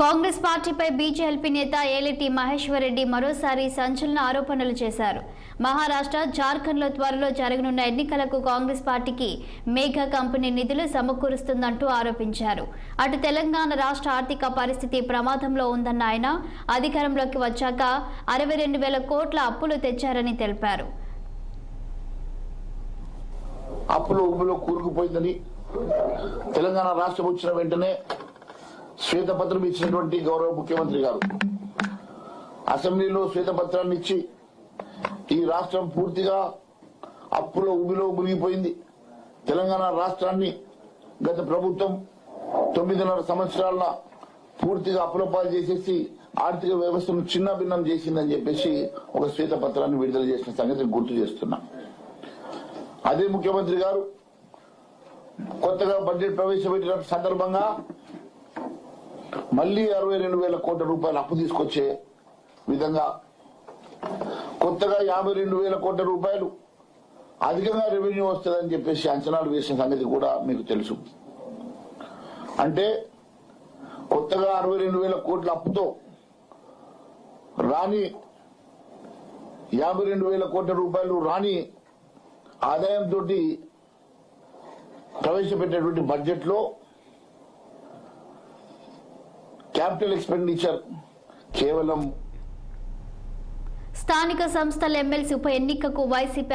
కాంగ్రెస్ పార్టీపై బీజేపీ నేత ఏలిటి మహేశ్వర్ రెడ్డి మరోసారి సంచలన ఆరోపణలు చేశారు. మహారాష్ట్ర, జార్ఖండ్లో త్వరలో జరగనున్న ఎన్నికలకు కాంగ్రెస్ పార్టీకి మేఘా కంపెనీ నిధులు సమకూరుస్తుందంటూ ఆరోపించారు. అటు తెలంగాణ రాష్ట్ర ఆర్థిక పరిస్థితి ప్రమాదంలో ఉందన్న ఆయన అధికారంలోకి వచ్చాక 62,000 కోట్ల అప్పులు తెచ్చారని తెలిపారు. అప్పులు ఉబ్బులో కూరుకుపోయిందని తెలంగాణ రాష్ట్రం వచ్చిన వెంటనే శ్వేతపత్రం ఇచ్చినటువంటి గౌరవ ముఖ్యమంత్రి గారు అసెంబ్లీలో శ్వేతపత్రాన్ని ఇచ్చి ఈ రాష్ట్రం పూర్తిగా అప్పులో ఉబిలో మునిగిపోయింది. తెలంగాణ రాష్ట్రాన్ని గత ప్రభుత్వం 9.5 సంవత్సరాల పూర్తిగా అప్పులపాలు చేసేసి ఆర్థిక వ్యవస్థను చిన్న భిన్నం చేసిందని చెప్పేసి ఒక శ్వేతపత్రాన్ని విడుదల చేసిన సంగతిని గుర్తు చేస్తున్నా. అదే ముఖ్యమంత్రి గారు కొత్తగా బడ్జెట్ ప్రవేశపెట్టిన సందర్భంగా మళ్లీ 62,000 కోట్ల రూపాయలు అప్పు తీసుకొచ్చే విధంగా కొత్తగా 52,000 కోట్ల రూపాయలు అధికంగా రెవెన్యూ వస్తుందని చెప్పేసి అంచనాలు వేసిన సంగతి కూడా మీకు తెలుసు. అంటే కొత్తగా 62,000 కోట్ల అప్పుతో రాని 52,000 కోట్ల రూపాయలు రాని ఆదాయంతో ప్రవేశపెట్టినటువంటి బడ్జెట్ లో క్యాపిటల్ ఎక్స్పెండిచర్ కేవలం స్థానిక సంస్థల ఎమ్మెల్సీ ఉప ఎన్నికకు వైసీపీ